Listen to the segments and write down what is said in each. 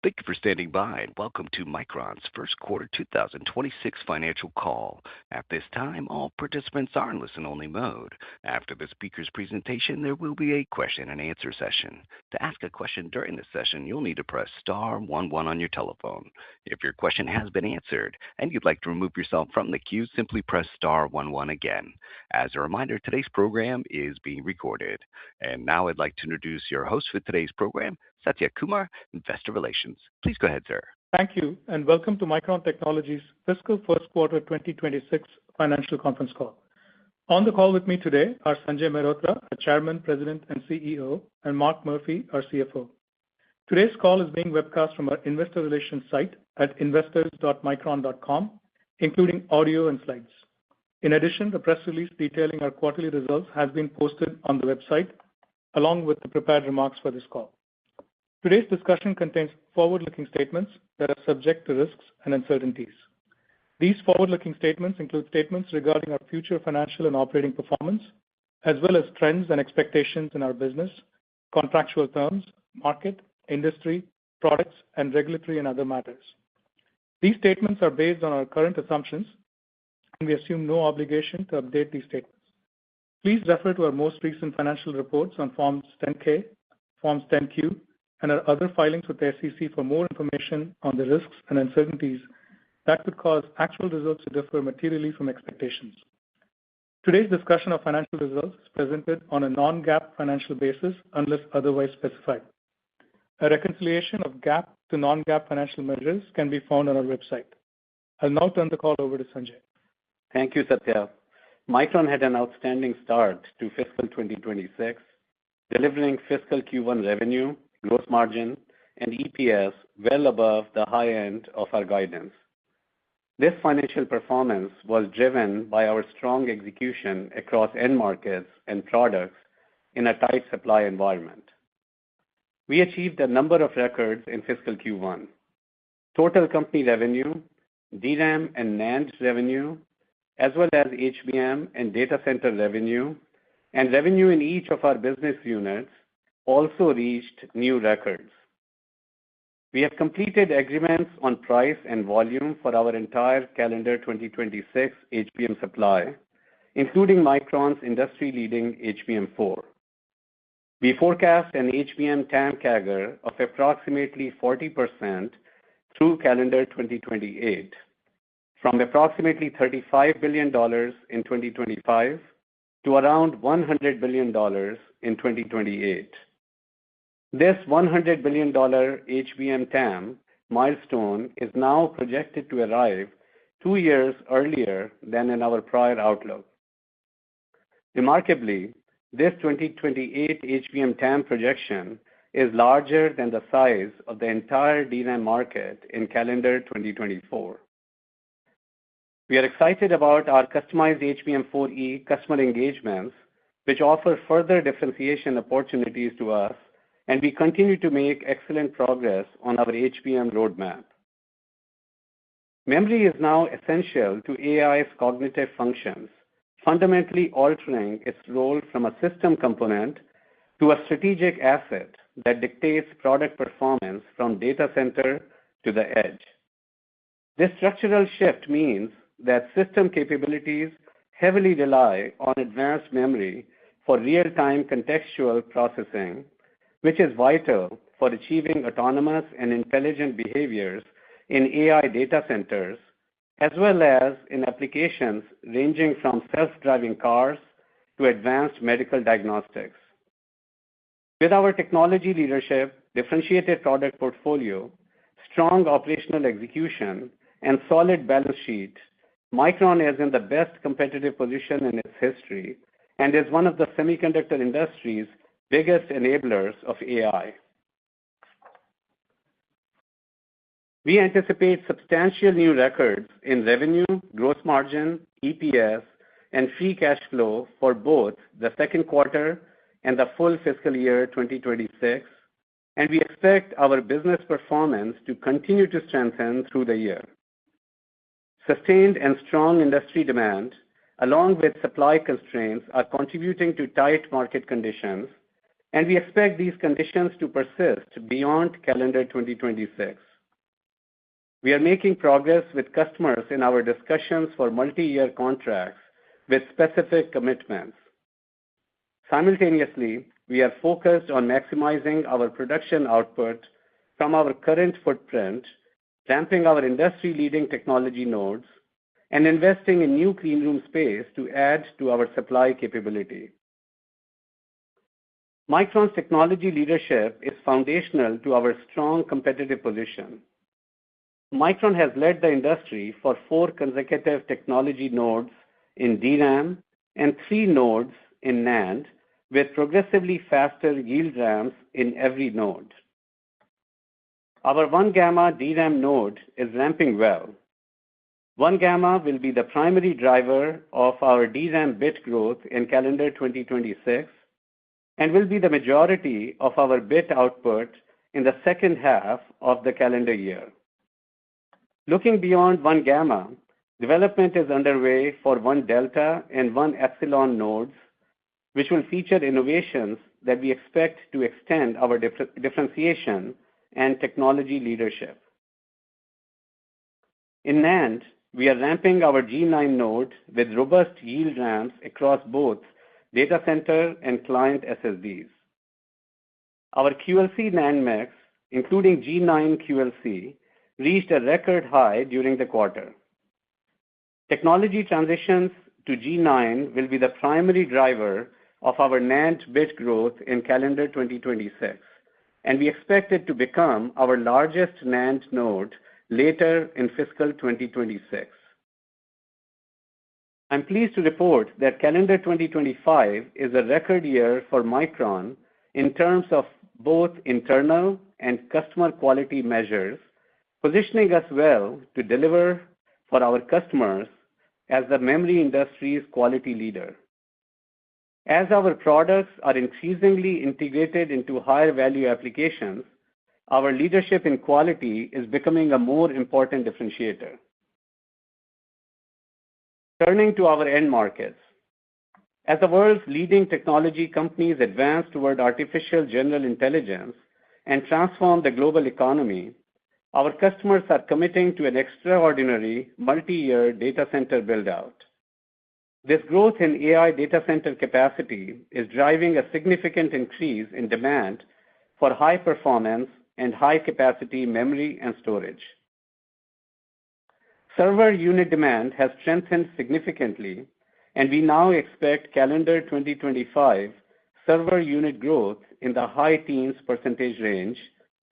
Thank you for standing by and welcome to Micron's first quarter 2026 financial call. At this time, all participants are in listen-only mode. After the speaker's presentation, there will be a question-and-answer session. To ask a question during this session, you'll need to press star 11 on your telephone. If your question has been answered and you'd like to remove yourself from the queue, simply press star 11 again. As a reminder, today's program is being recorded. And now I'd like to introduce your host for today's program, Satya Kumar, Investor Relations. Please go ahead, sir. Thank you, and welcome to Micron Technology's fiscal first quarter 2026 financial conference call. On the call with me today are Sanjay Mehrotra, our Chairman, President, and CEO, and Mark Murphy, our CFO. Today's call is being webcast from our investor relations site at investors.micron.com, including audio and slides. In addition, the press release detailing our quarterly results has been posted on the website, along with the prepared remarks for this call. Today's discussion contains forward-looking statements that are subject to risks and uncertainties. These forward-looking statements include statements regarding our future financial and operating performance, as well as trends and expectations in our business, contractual terms, market, industry, products, and regulatory and other matters. These statements are based on our current assumptions, and we assume no obligation to update these statements. Please refer to our most recent financial reports on Forms 10-K, Forms 10-Q, and our other filings with the SEC for more information on the risks and uncertainties that could cause actual results to differ materially from expectations. Today's discussion of financial results is presented on a non-GAAP financial basis unless otherwise specified. A reconciliation of GAAP to non-GAAP financial measures can be found on our website. I'll now turn the call over to Sanjay. Thank you, Satya. Micron had an outstanding start to fiscal 2026, delivering fiscal Q1 revenue, gross margin, and EPS well above the high end of our guidance. This financial performance was driven by our strong execution across end markets and products in a tight supply environment. We achieved a number of records in fiscal Q1. Total company revenue, DRAM and NAND revenue, as well as HBM and data center revenue, and revenue in each of our business units also reached new records. We have completed agreements on price and volume for our entire calendar 2026 HBM supply, including Micron's industry-leading HBM4. We forecast an HBM TAM CAGR of approximately 40% through calendar 2028, from approximately $35 billion in 2025 to around $100 billion in 2028. This $100 billion HBM TAM milestone is now projected to arrive 2 years earlier than in our prior outlook. Remarkably, this 2028 HBM TAM projection is larger than the size of the entire DRAM market in calendar 2024. We are excited about our customized HBM4E customer engagements, which offer further differentiation opportunities to us, and we continue to make excellent progress on our HBM roadmap. Memory is now essential to AI's cognitive functions, fundamentally altering its role from a system component to a strategic asset that dictates product performance from data center to the edge. This structural shift means that system capabilities heavily rely on advanced memory for real-time contextual processing, which is vital for achieving autonomous and intelligent behaviors in AI data centers, as well as in applications ranging from self-driving cars to advanced medical diagnostics. With our technology leadership, differentiated product portfolio, strong operational execution, and solid balance sheet, Micron is in the best competitive position in its history and is one of the semiconductor industry's biggest enablers of AI. We anticipate substantial new records in revenue, gross margin, EPS, and free cash flow for both the second quarter and the full fiscal year 2026, and we expect our business performance to continue to strengthen through the year. Sustained and strong industry demand, along with supply constraints, are contributing to tight market conditions, and we expect these conditions to persist beyond calendar 2026. We are making progress with customers in our discussions for multi-year contracts with specific commitments. Simultaneously, we are focused on maximizing our production output from our current footprint, ramping our industry-leading technology nodes, and investing in new cleanroom space to add to our supply capability. Micron's technology leadership is foundational to our strong competitive position. Micron has led the industry for 4 consecutive technology nodes in DRAM and 3 nodes in NAND, with progressively faster yield ramps in every node. Our 1-gamma DRAM node is ramping well. 1-gamma will be the primary driver of our DRAM bit growth in calendar 2026 and will be the majority of our bit output in the second half of the calendar year. Looking beyond 1-gamma, development is underway for 1-delta and 1-epsilon nodes, which will feature innovations that we expect to extend our differentiation and technology leadership. In NAND, we are ramping our G9 node with robust yield ramps across both data center and client SSDs. Our QLC NAND mix, including G9 QLC, reached a record high during the quarter. Technology transitions to G9 will be the primary driver of our NAND bit growth in calendar 2026, and we expect it to become our largest NAND node later in fiscal 2026. I'm pleased to report that calendar 2025 is a record year for Micron in terms of both internal and customer quality measures, positioning us well to deliver for our customers as the memory industry's quality leader. As our products are increasingly integrated into higher value applications, our leadership in quality is becoming a more important differentiator. Turning to our end markets. As the world's leading technology companies advance toward artificial general intelligence and transform the global economy, our customers are committing to an extraordinary multi-year data center build-out. This growth in AI data center capacity is driving a significant increase in demand for high performance and high capacity memory and storage. Server unit demand has strengthened significantly, and we now expect calendar 2025 server unit growth in the high teens % range,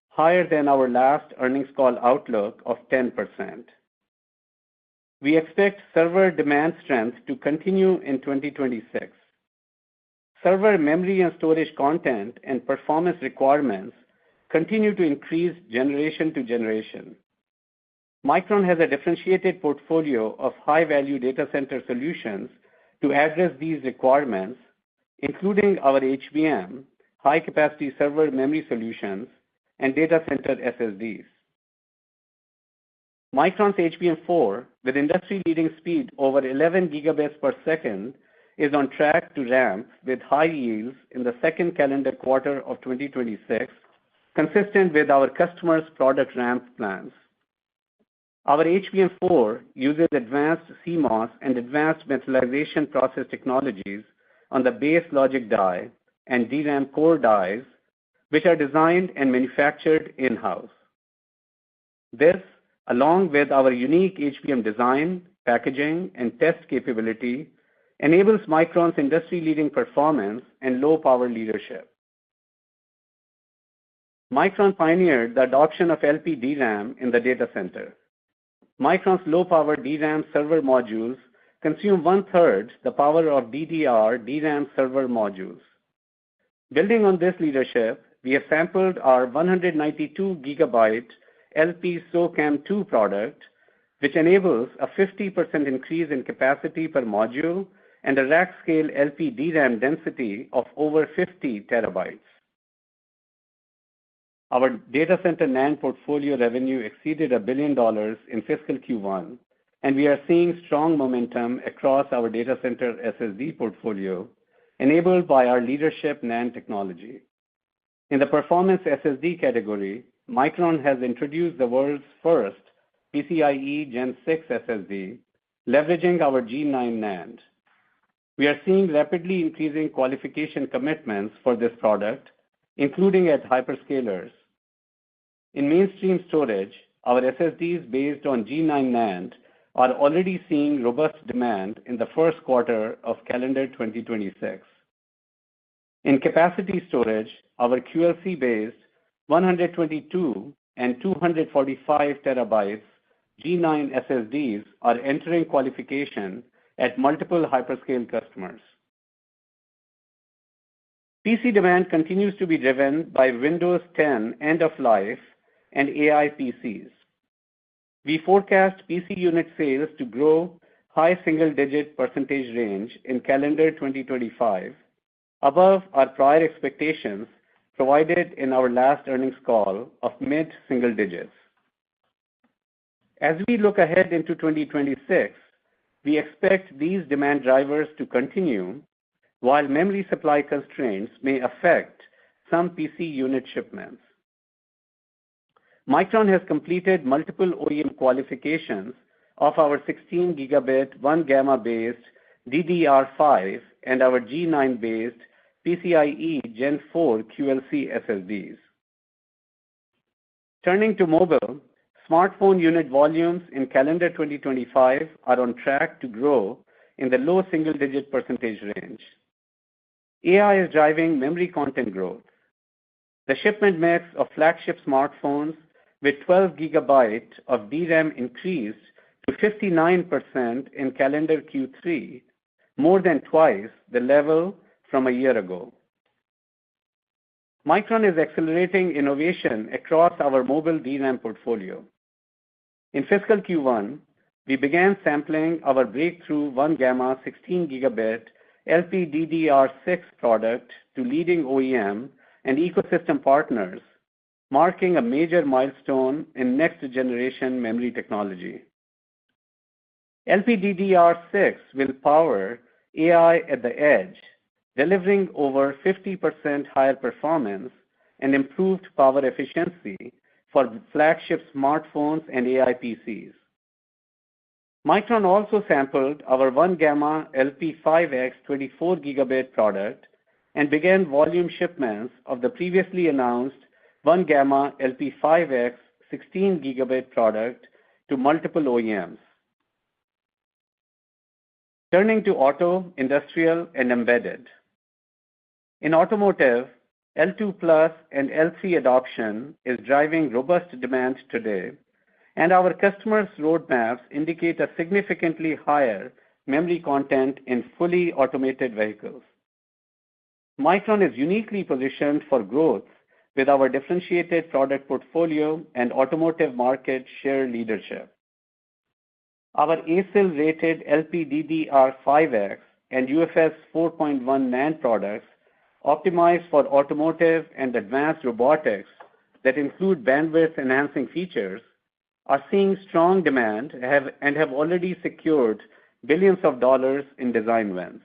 higher than our last earnings call outlook of 10%. We expect server demand strength to continue in 2026. Server memory and storage content and performance requirements continue to increase generation to generation. Micron has a differentiated portfolio of high-value data center solutions to address these requirements, including our HBM, high-capacity server memory solutions, and data center SSDs. Micron's HBM4, with industry-leading speed over 11 gigabits per second, is on track to ramp with high yields in the second calendar quarter of 2026, consistent with our customers' product ramp plans. Our HBM4 uses advanced CMOS and advanced metallization process technologies on the base logic die and DRAM core dies, which are designed and manufactured in-house. This, along with our unique HBM design, packaging, and test capability, enables Micron's industry-leading performance and low-power leadership. Micron pioneered the adoption of LP DRAM in the data center. Micron's low-power DRAM server modules consume one-third the power of DDR DRAM server modules. Building on this leadership, we have sampled our 192 gigabyte LP SOCAMM2 product, which enables a 50% increase in capacity per module and a rack-scale LP DRAM density of over 50 terabytes. Our data center NAND portfolio revenue exceeded $1 billion in fiscal Q1, and we are seeing strong momentum across our data center SSD portfolio, enabled by our leadership NAND technology. In the performance SSD category, Micron has introduced the world's first PCIe Gen 6 SSD, leveraging our G9 NAND. We are seeing rapidly increasing qualification commitments for this product, including at hyperscalers. In mainstream storage, our SSDs based on G9 NAND are already seeing robust demand in the first quarter of calendar 2026. In capacity storage, our QLC-based 122 and 245 terabytes G9 SSDs are entering qualification at multiple hyperscale customers. PC demand continues to be driven by Windows 10 end-of-life and AI PCs. We forecast PC unit sales to grow high single-digit percentage range in calendar 2025, above our prior expectations provided in our last earnings call of mid-single digits. As we look ahead into 2026, we expect these demand drivers to continue, while memory supply constraints may affect some PC unit shipments. Micron has completed multiple OEM qualifications of our 16 gigabit 1 gamma-based DDR5 and our G9-based PCIe Gen 4 QLC SSDs. Turning to mobile, smartphone unit volumes in calendar 2025 are on track to grow in the low single-digit percentage range. AI is driving memory content growth. The shipment mix of flagship smartphones with 12 gigabytes of DRAM increased to 59% in calendar Q3, more than twice the level from a year ago. Micron is accelerating innovation across our mobile DRAM portfolio. In fiscal Q1, we began sampling our breakthrough 1 gamma 16 gigabit LPDDR6 product to leading OEM and ecosystem partners, marking a major milestone in next-generation memory technology. LPDDR6 will power AI at the edge, delivering over 50% higher performance and improved power efficiency for flagship smartphones and AI PCs. Micron also sampled our 1 gamma LP5X 24 gigabit product and began volume shipments of the previously announced 1 gamma LP5X 16 gigabit product to multiple OEMs. Turning to auto, industrial, and embedded. In automotive, L2 Plus and L3 adoption is driving robust demand today, and our customers' roadmaps indicate a significantly higher memory content in fully automated vehicles. Micron is uniquely positioned for growth with our differentiated product portfolio and automotive market share leadership. Our ASIL-rated LPDDR5X and UFS 4.1 NAND products optimized for automotive and advanced robotics that include bandwidth-enhancing features are seeing strong demand and have already secured billions of dollars in design wins.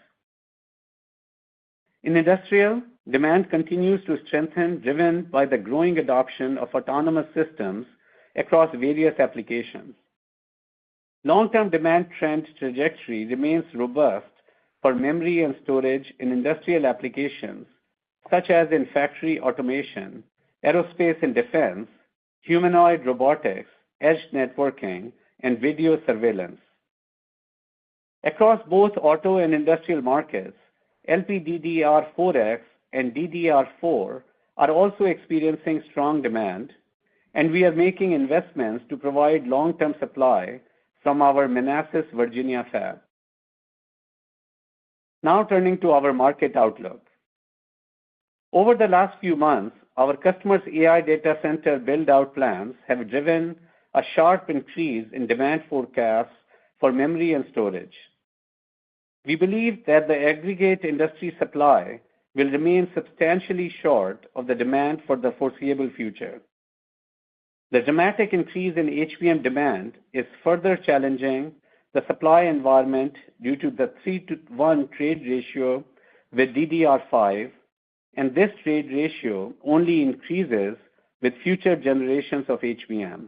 In industrial, demand continues to strengthen, driven by the growing adoption of autonomous systems across various applications. Long-term demand trend trajectory remains robust for memory and storage in industrial applications, such as in factory automation, aerospace and defense, humanoid robotics, edge networking, and video surveillance. Across both auto and industrial markets, LPDDR4X and DDR4 are also experiencing strong demand, and we are making investments to provide long-term supply from our Manassas, Virginia fab. Now turning to our market outlook. Over the last few months, our customers' AI data center build-out plans have driven a sharp increase in demand forecasts for memory and storage. We believe that the aggregate industry supply will remain substantially short of the demand for the foreseeable future. The dramatic increase in HBM demand is further challenging the supply environment due to the 3-to-1 trade ratio with DDR5 and this trade ratio only increases with future generations of HBM.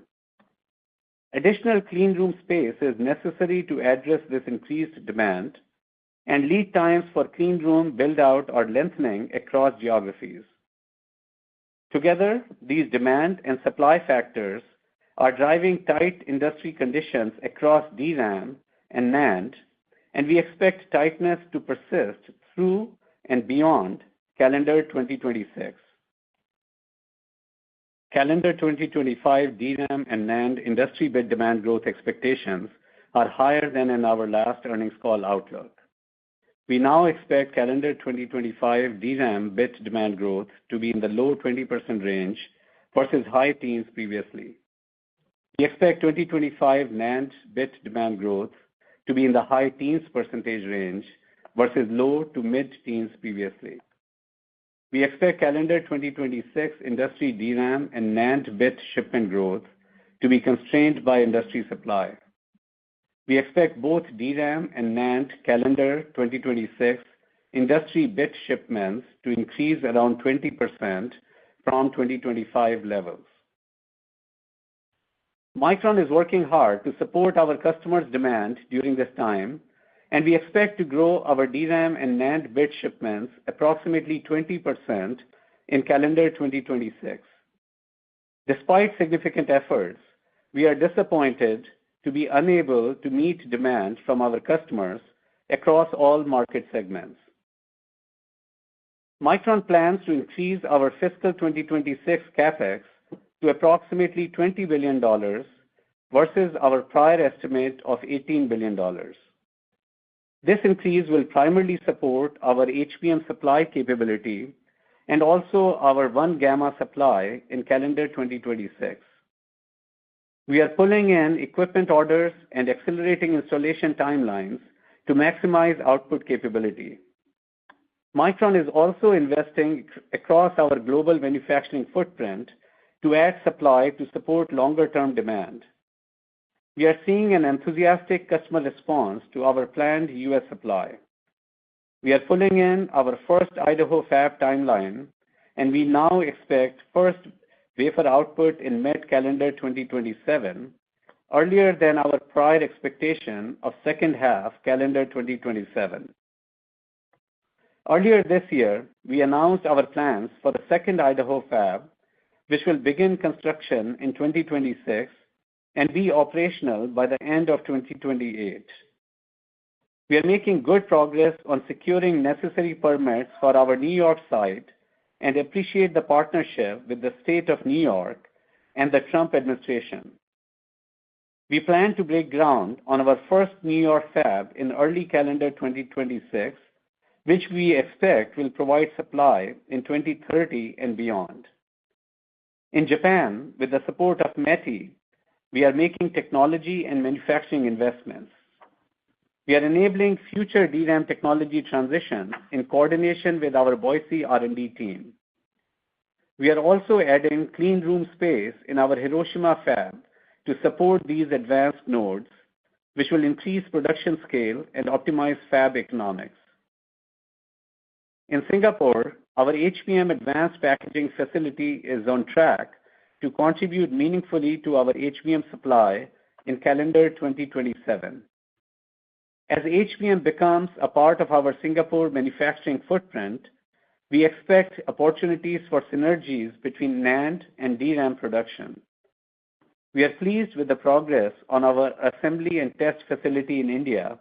Additional clean room space is necessary to address this increased demand, and lead times for clean room build-out are lengthening across geographies. Together, these demand and supply factors are driving tight industry conditions across DRAM and NAND, and we expect tightness to persist through and beyond calendar 2026. Calendar 2025 DRAM and NAND industry bit demand growth expectations are higher than in our last earnings call outlook. We now expect calendar 2025 DRAM bit demand growth to be in the low 20% range versus high teens previously. We expect 2025 NAND bit demand growth to be in the high teens percentage range versus low to mid-teens previously. We expect calendar 2026 industry DRAM and NAND bit shipment growth to be constrained by industry supply. We expect both DRAM and NAND calendar 2026 industry bit shipments to increase around 20% from 2025 levels. Micron is working hard to support our customers' demand during this time, and we expect to grow our DRAM and NAND bit shipments approximately 20% in calendar 2026. Despite significant efforts, we are disappointed to be unable to meet demand from our customers across all market segments. Micron plans to increase our fiscal 2026 CapEx to approximately $20 billion versus our prior estimate of $18 billion. This increase will primarily support our HBM supply capability and also our 1-gamma supply in calendar 2026. We are pulling in equipment orders and accelerating installation timelines to maximize output capability. Micron is also investing across our global manufacturing footprint to add supply to support longer-term demand. We are seeing an enthusiastic customer response to our planned U.S. supply. We are pulling in our first Idaho fab timeline, and we now expect first wafer output in mid-calendar 2027, earlier than our prior expectation of second half calendar 2027. Earlier this year, we announced our plans for the second Idaho fab, which will begin construction in 2026 and be operational by the end of 2028. We are making good progress on securing necessary permits for our New York site and appreciate the partnership with the state of New York and the Trump administration. We plan to break ground on our first New York fab in early calendar 2026, which we expect will provide supply in 2030 and beyond. In Japan, with the support of METI, we are making technology and manufacturing investments. We are enabling future DRAM technology transitions in coordination with our Boise R&D team. We are also adding clean room space in our Hiroshima fab to support these advanced nodes, which will increase production scale and optimize fab economics. In Singapore, our HBM advanced packaging facility is on track to contribute meaningfully to our HBM supply in calendar 2027. As HBM becomes a part of our Singapore manufacturing footprint, we expect opportunities for synergies between NAND and DRAM production. We are pleased with the progress on our assembly and test facility in India,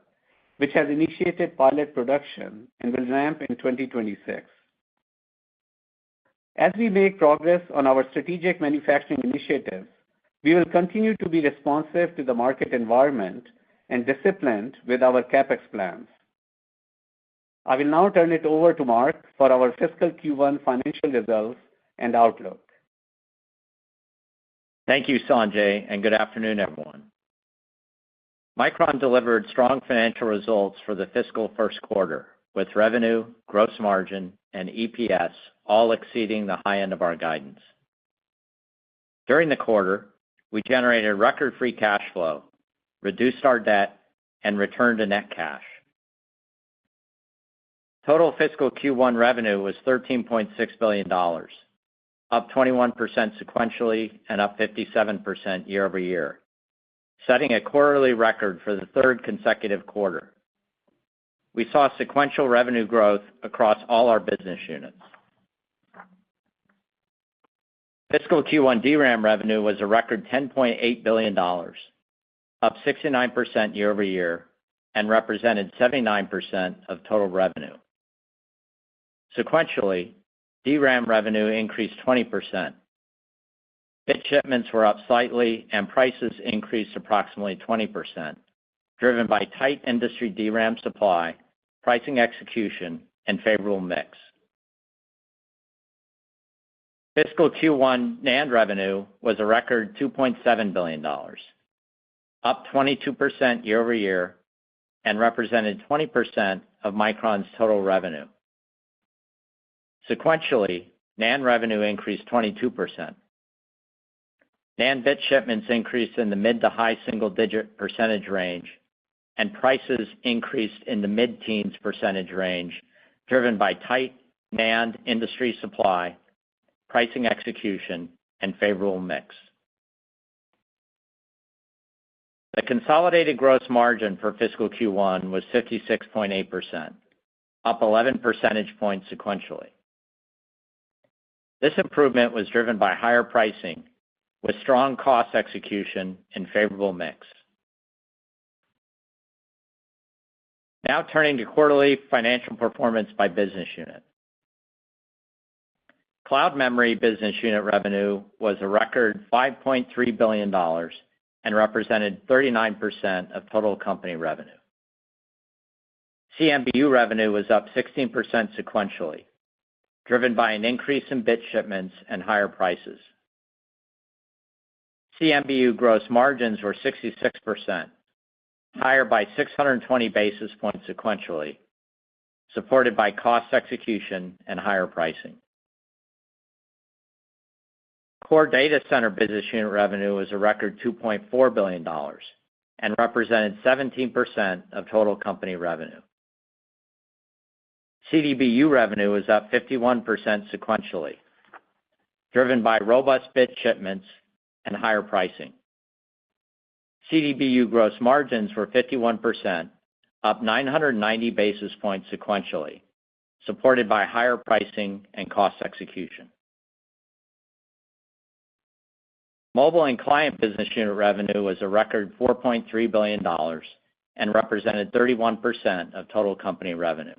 which has initiated pilot production and will ramp in 2026. As we make progress on our strategic manufacturing initiatives, we will continue to be responsive to the market environment and disciplined with our CapEx plans. I will now turn it over to Mark for our fiscal Q1 financial results and outlook. Thank you, Sanjay, and good afternoon, everyone. Micron delivered strong financial results for the fiscal first quarter, with revenue, gross margin, and EPS all exceeding the high end of our guidance. During the quarter, we generated record free cash flow, reduced our debt, and returned to net cash. Total fiscal Q1 revenue was $13.6 billion, up 21% sequentially and up 57% year over year, setting a quarterly record for the third consecutive quarter. We saw sequential revenue growth across all our business units. Fiscal Q1 DRAM revenue was a record $10.8 billion, up 69% year over year, and represented 79% of total revenue. Sequentially, DRAM revenue increased 20%. Bit shipments were up slightly, and prices increased approximately 20%, driven by tight industry DRAM supply, pricing execution, and favorable mix. Fiscal Q1 NAND revenue was a record $2.7 billion, up 22% year over year, and represented 20% of Micron's total revenue. Sequentially, NAND revenue increased 22%. NAND bit shipments increased in the mid to high single-digit percentage range, and prices increased in the mid-teens percentage range, driven by tight NAND industry supply, pricing execution, and favorable mix. The consolidated gross margin for fiscal Q1 was 56.8%, up 11 percentage points sequentially. This improvement was driven by higher pricing, with strong cost execution and favorable mix. Now turning to quarterly financial performance by business unit. Cloud memory business unit revenue was a record $5.3 billion and represented 39% of total company revenue. CMBU revenue was up 16% sequentially, driven by an increase in bit shipments and higher prices. CMBU gross margins were 66%, higher by 620 basis points sequentially, supported by cost execution and higher pricing. Core data center business unit revenue was a record $2.4 billion and represented 17% of total company revenue. CDBU revenue was up 51% sequentially, driven by robust bit shipments and higher pricing. CDBU gross margins were 51%, up 990 basis points sequentially, supported by higher pricing and cost execution. Mobile and client business unit revenue was a record $4.3 billion and represented 31% of total company revenue.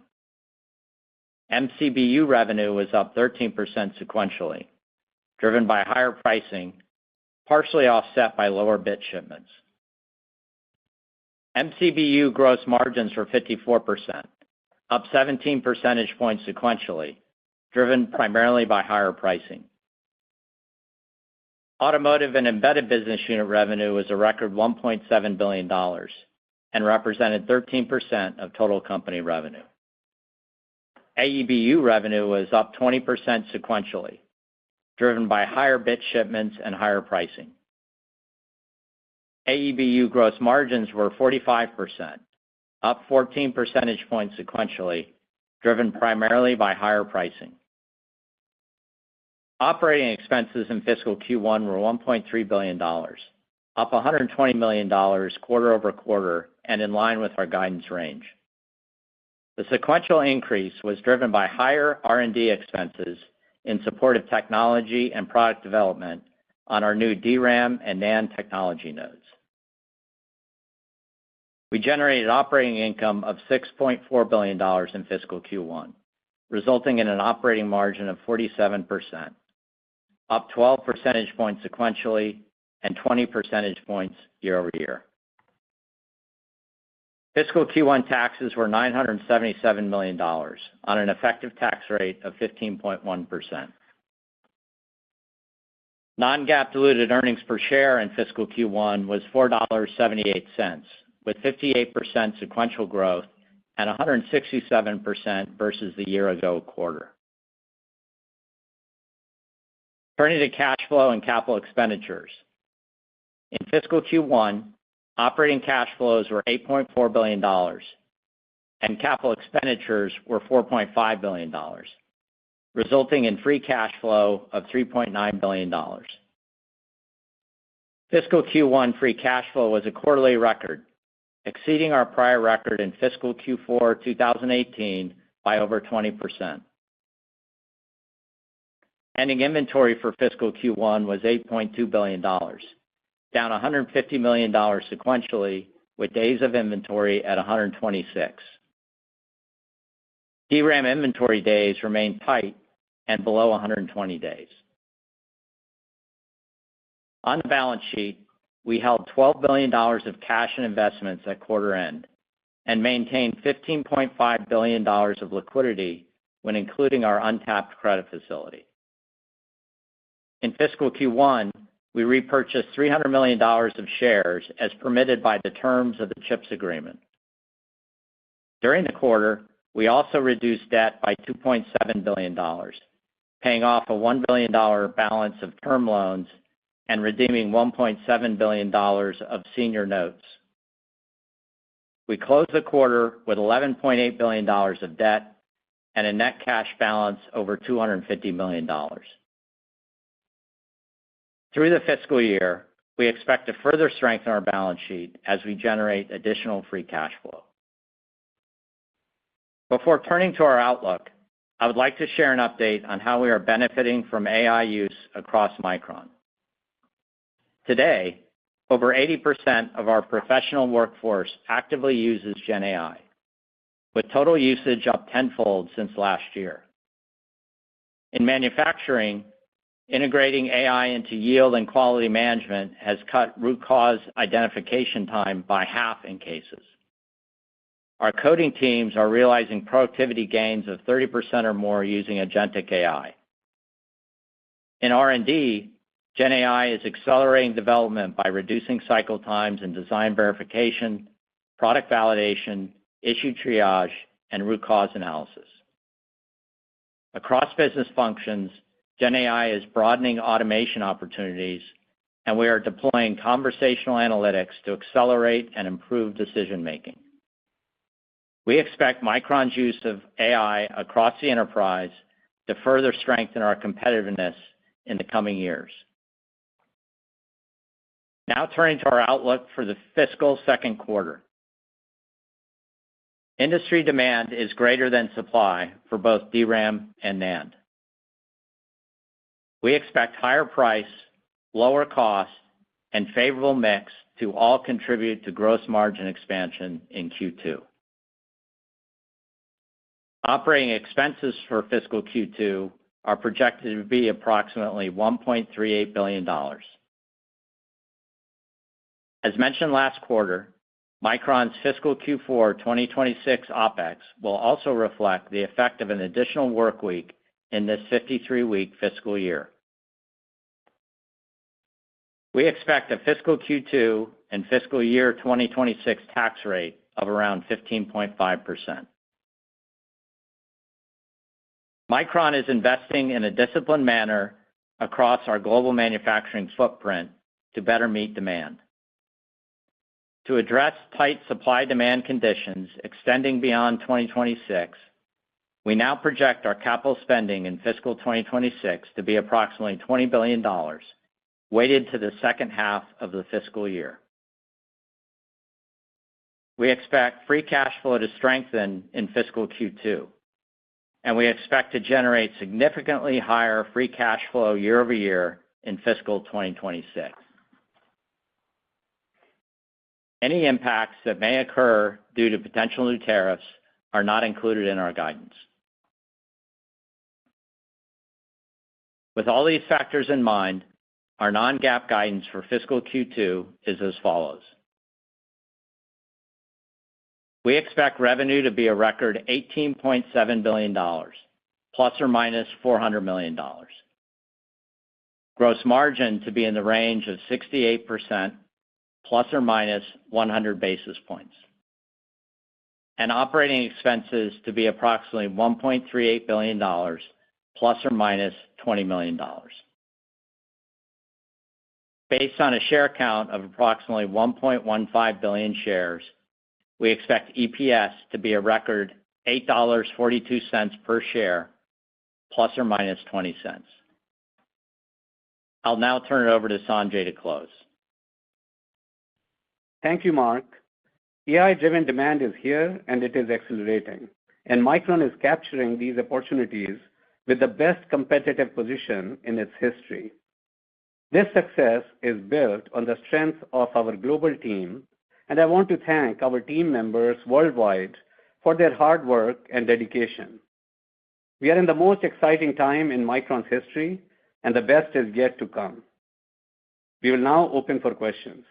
MCBU revenue was up 13% sequentially, driven by higher pricing, partially offset by lower bit shipments. MCBU gross margins were 54%, up 17 percentage points sequentially, driven primarily by higher pricing. Automotive and embedded business unit revenue was a record $1.7 billion and represented 13% of total company revenue. AEBU revenue was up 20% sequentially, driven by higher bit shipments and higher pricing. AEBU gross margins were 45%, up 14 percentage points sequentially, driven primarily by higher pricing. Operating expenses in fiscal Q1 were $1.3 billion, up $120 million quarter over quarter and in line with our guidance range. The sequential increase was driven by higher R&D expenses in support of technology and product development on our new DRAM and NAND technology nodes. We generated operating income of $6.4 billion in fiscal Q1, resulting in an operating margin of 47%, up 12 percentage points sequentially and 20 percentage points year over year. Fiscal Q1 taxes were $977 million on an effective tax rate of 15.1%. Non-GAAP diluted earnings per share in fiscal Q1 was $4.78, with 58% sequential growth and 167% versus the year-ago quarter. Turning to cash flow and capital expenditures. In fiscal Q1, operating cash flows were $8.4 billion, and capital expenditures were $4.5 billion, resulting in free cash flow of $3.9 billion. Fiscal Q1 free cash flow was a quarterly record, exceeding our prior record in fiscal Q4 2018 by over 20%. Ending inventory for fiscal Q1 was $8.2 billion, down $150 million sequentially, with days of inventory at 126. DRAM inventory days remain tight and below 120 days. On the balance sheet, we held $12 billion of cash and investments at quarter end and maintained $15.5 billion of liquidity when including our untapped credit facility. In fiscal Q1, we repurchased $300 million of shares as permitted by the terms of the CHIPS agreement. During the quarter, we also reduced debt by $2.7 billion, paying off a $1 billion balance of term loans and redeeming $1.7 billion of senior notes. We closed the quarter with $11.8 billion of debt and a net cash balance over $250 million. Through the fiscal year, we expect to further strengthen our balance sheet as we generate additional free cash flow. Before turning to our outlook, I would like to share an update on how we are benefiting from AI use across Micron. Today, over 80% of our professional workforce actively uses GenAI, with total usage up tenfold since last year. In manufacturing, integrating AI into yield and quality management has cut root cause identification time by half in cases. Our coding teams are realizing productivity gains of 30% or more using agentic AI. In R&D, GenAI is accelerating development by reducing cycle times in design verification, product validation, issue triage, and root cause analysis. Across business functions, GenAI is broadening automation opportunities, and we are deploying conversational analytics to accelerate and improve decision-making. We expect Micron's use of AI across the enterprise to further strengthen our competitiveness in the coming years. Now turning to our outlook for the fiscal second quarter. Industry demand is greater than supply for both DRAM and NAND. We expect higher price, lower cost, and favorable mix to all contribute to gross margin expansion in Q2. Operating expenses for fiscal Q2 are projected to be approximately $1.38 billion. As mentioned last quarter, Micron's fiscal Q4 2026 OpEx will also reflect the effect of an additional work week in this 53-week fiscal year. We expect a fiscal Q2 and fiscal year 2026 tax rate of around 15.5%. Micron is investing in a disciplined manner across our global manufacturing footprint to better meet demand. To address tight supply-demand conditions extending beyond 2026, we now project our capital spending in fiscal 2026 to be approximately $20 billion, weighted to the second half of the fiscal year. We expect free cash flow to strengthen in fiscal Q2, and we expect to generate significantly higher free cash flow year over year in fiscal 2026. Any impacts that may occur due to potential new tariffs are not included in our guidance. With all these factors in mind, our non-GAAP guidance for fiscal Q2 is as follows. We expect revenue to be a record $18.7 billion, plus or minus $400 million. Gross margin to be in the range of 68%, plus or minus 100 basis points. And operating expenses to be approximately $1.38 billion, plus or minus $20 million. Based on a share count of approximately 1.15 billion shares, we expect EPS to be a record $8.42 per share, plus or minus 20 cents. I'll now turn it over to Sanjay to close. Thank you, Mark. AI-driven demand is here, and it is accelerating. And Micron is capturing these opportunities with the best competitive position in its history. This success is built on the strength of our global team, and I want to thank our team members worldwide for their hard work and dedication. We are in the most exciting time in Micron's history, and the best is yet to come. We will now open for questions.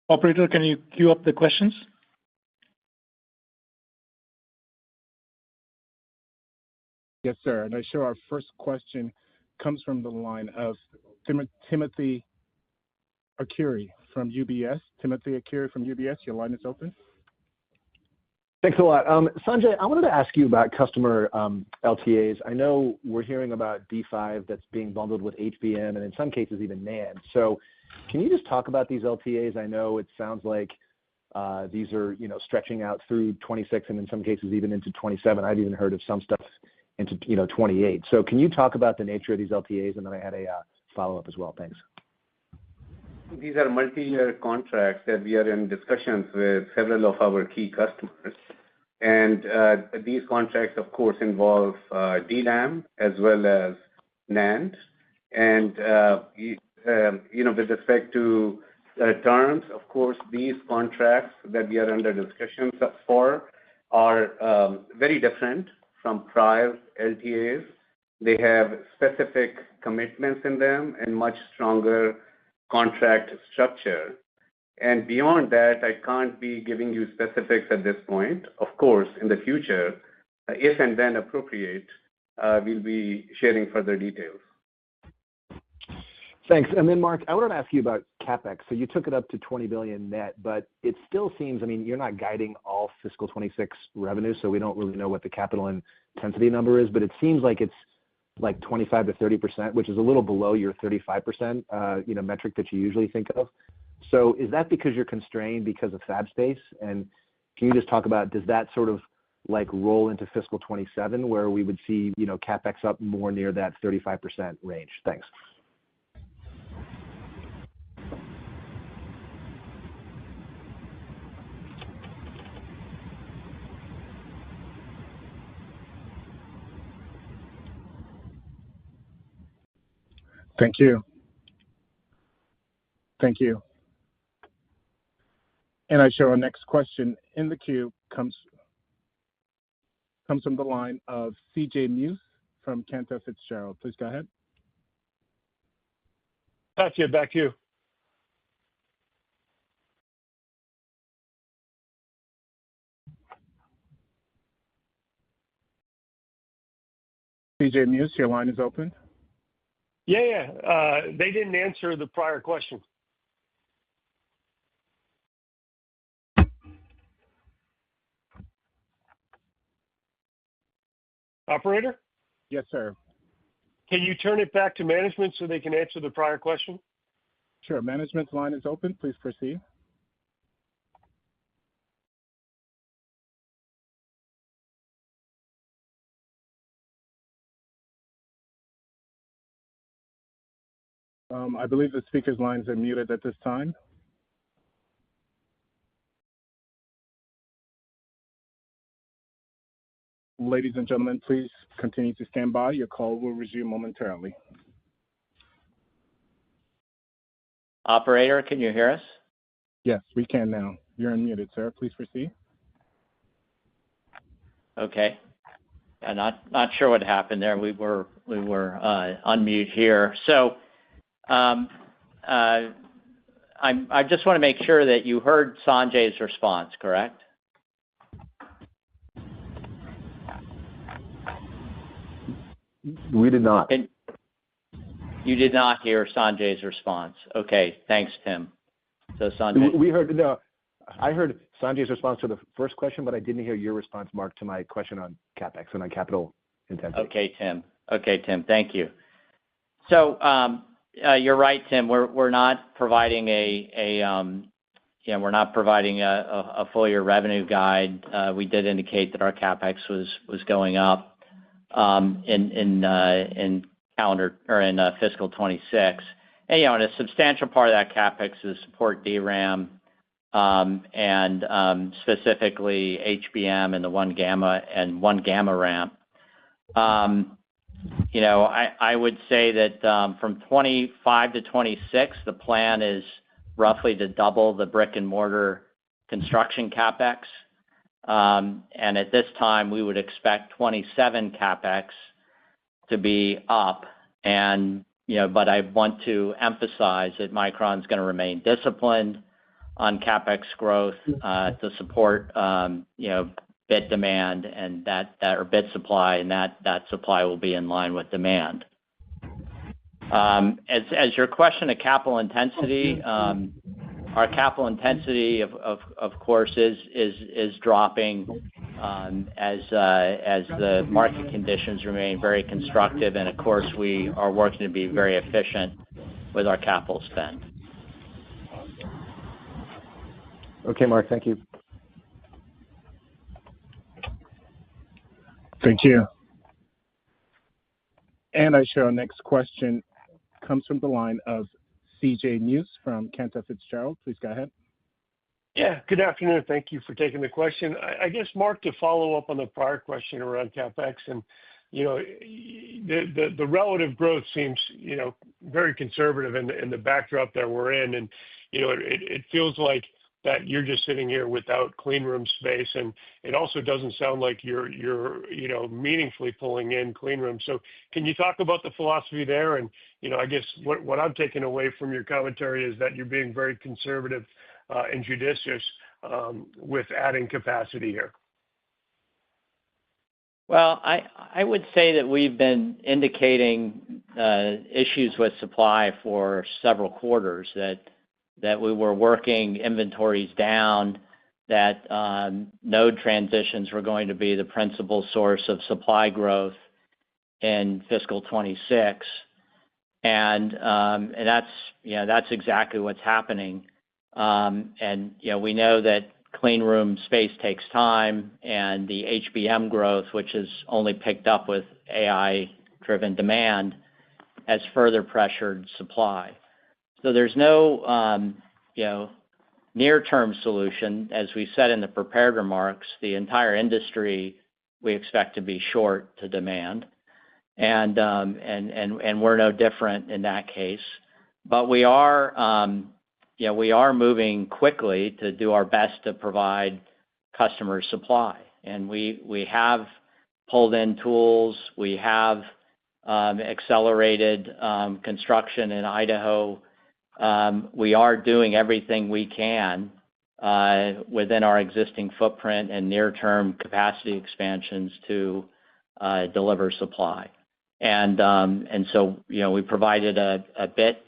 Operator, can you queue up the questions? Yes, sir. And I show our first question comes from the line of Timothy Arcuri from UBS. Timothy Arcuri from UBS, your line is open. Thanks a lot. Sanjay, I wanted to ask you about customer LTAs. I know we're hearing about D5 that's being bundled with HBM and in some cases even NAND. So can you just talk about these LTAs? I know it sounds like these are stretching out through 26 and in some cases even into 27. I've even heard of some stuff into 28. So can you talk about the nature of these LTAs? And then I had a follow-up as well. Thanks. These are multi-year contracts that we are in discussions with several of our key customers. And these contracts, of course, involve DRAM as well as NAND. And, with respect to terms, of course, these contracts that we are under discussions for are very different from prior LTAs. They have specific commitments in them and much stronger contract structure. And beyond that, I can't be giving you specifics at this point. Of course, in the future, if and when appropriate, we'll be sharing further details. Thanks. And then, Mark, I wanted to ask you about CapEx. So you took it up to $20 billion net, but it still seems, you're not guiding all fiscal 26 revenue, so we don't really know what the capital intensity number is, but it seems like it's like 25 to 30%, which is a little below your 35%, metric that you usually think of. So is that because you're constrained because of fab space? And can you just talk about, does that sort of like roll into fiscal 27 where we would see, CapEx up more near that 35% range? Thanks. Thank you. Thank you. And I show our next question in the queue comes from the line of C.J. Muse from Cantor Fitzgerald. Please go ahead. Back to you. C.J. Muse, your line is open. Yeah. They didn't answer the prior question. Operator? Yes, sir. Can you turn it back to management so they can answer the prior question? Sure. Management's line is open. Please proceed. I believe the speaker's lines are muted at this time. Ladies and gentlemen, please continue to stand by. Your call will resume momentarily. Operator, can you hear us? Yes, we can now. You're unmuted, sir. Please proceed. Okay. I'm not sure what happened there. We were on mute here. So I just want to make sure that you heard Sanjay's response, correct? We did not. You did not hear Sanjay's response. Okay, thanks, Tim. So Sanjay, we heard no. I heard Sanjay's response to the first question, but I didn't hear your response, Mark, to my question on CapEx and on capital intensity. Okay, Tim. Thank you. So you're right, Tim. We're not providing a full year revenue guide. We did indicate that our CapEx was going up in calendar or in fiscal 26. And and a substantial part of that CapEx is support DRAM and specifically HBM and the 1 gamma ramp. I would say that from 25 to 26, the plan is roughly to double the brick and mortar construction CapEx. And at this time, we would expect 27 CapEx to be up. And, but I want to emphasize that Micron's going to remain disciplined on CapEx growth to support, bit demand and or bit supply, and that supply will be in line with demand. As your question of capital intensity, our capital intensity, of course, is dropping as the market conditions remain very constructive, and of course, we are working to be very efficient with our capital spend. Okay, Mark, thank you. Thank you. And I show our next question comes from the line of C.J. Muse from Cantor Fitzgerald. Please go ahead. Yeah, good afternoon. Thank you for taking the question. I guess, Mark, to follow up on the prior question around CapEx, and the relative growth seems very conservative in the backdrop that we're in, and it feels like that you're just sitting here without clean room space, and it also doesn't sound like you're meaningfully pulling in clean room. So can you talk about the philosophy there? And I guess what I'm taking away from your commentary is that you're being very conservative and judicious with adding capacity here. Well, I would say that we've been indicating issues with supply for several quarters, that we were working inventories down, that node transitions were going to be the principal source of supply growth in fiscal 26, and that's exactly what's happening. And we know that clean room space takes time, and the HBM growth, which has only picked up with AI-driven demand, has further pressured supply. So there's no, near-term solution. As we said in the prepared remarks, the entire industry we expect to be short to demand, and we're no different in that case. But we are moving quickly to do our best to provide customer supply, and we have pulled in tools. We have accelerated construction in Idaho. We are doing everything we can within our existing footprint and near-term capacity expansions to deliver supply. And so we provided a bit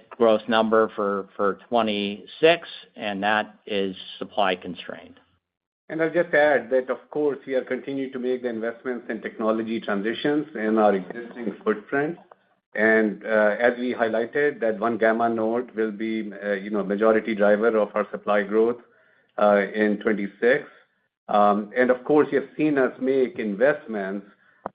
growth number for 26, and that is supply constrained. And I'll just add that, of course, we are continuing to make the investments in technology transitions in our existing footprint. And as we highlighted, that 1 gamma node will be, majority driver of our supply growth in 26. And of course, you have seen us make investments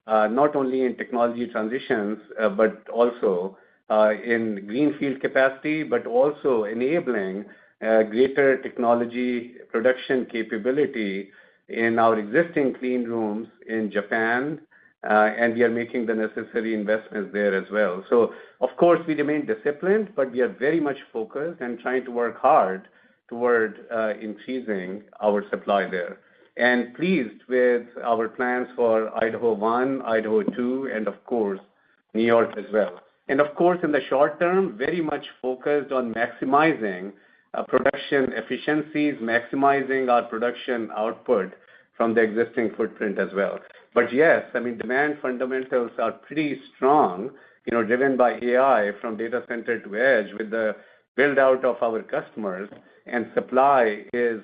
not only in technology transitions, but also in greenfield capacity, but also enabling greater technology production capability in our existing clean rooms in Japan. And we are making the necessary investments there as well. So, of course, we remain disciplined, but we are very much focused and trying to work hard toward increasing our supply there. And pleased with our plans for Idaho 1, Idaho 2, and of course, New York as well. And of course, in the short term, very much focused on maximizing production efficiencies, maximizing our production output from the existing footprint as well. But yes, demand fundamentals are pretty strong, driven by AI from data center to edge with the build out of our customers, and supply is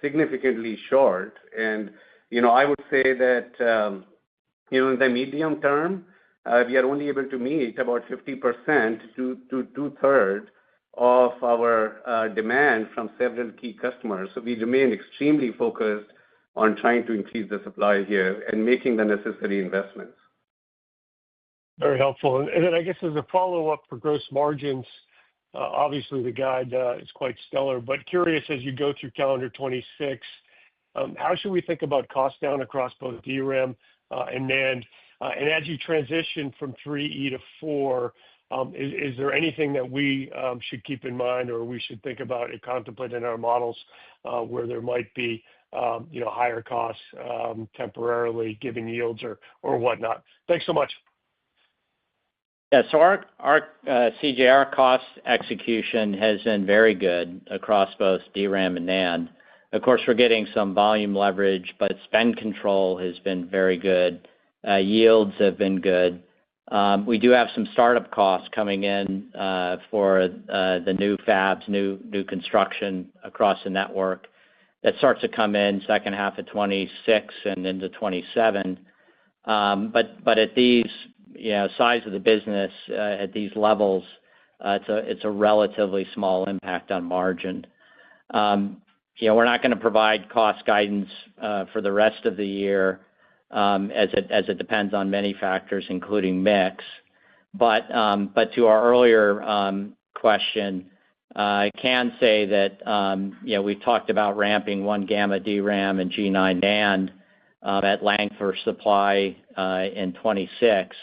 significantly short. And, I would say that, in the medium term, we are only able to meet about 50% to two-thirds of our demand from several key customers. So we remain extremely focused on trying to increase the supply here and making the necessary investments. Very helpful. And then I guess as a follow-up for gross margins, obviously the guide is quite stellar, but curious as you go through calendar 26, how should we think about cost down across both DRAM and NAND? And as you transition from 3E to 4, is there anything that we should keep in mind or we should think about and contemplate in our models where there might be higher costs temporarily given yields or whatnot? Thanks so much. Yeah, so our CJ, our cost execution has been very good across both DRAM and NAND. Of course, we're getting some volume leverage, but spend control has been very good. Yields have been good. We do have some startup costs coming in for the new fabs, new construction across the network that starts to come in second half of 26 and into 27. But at these size of the business at these levels, it's a relatively small impact on margin. We're not going to provide cost guidance for the rest of the year as it depends on many factors, including mix. But to our earlier question, I can say that we've talked about ramping 1 gamma DRAM and G9 NAND at length for supply in 26.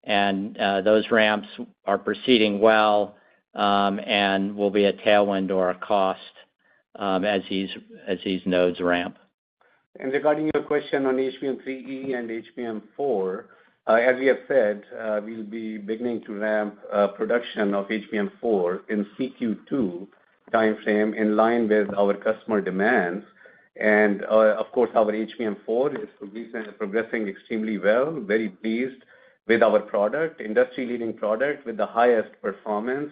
And those ramps are proceeding well and will be a tailwind to our cost as these nodes ramp. And regarding your question on HBM3E and HBM4, as we have said, we'll be beginning to ramp production of HBM4 in CQ2 timeframe in line with our customer demands. And of course, our HBM4 is progressing extremely well, very pleased with our product, industry-leading product with the highest performance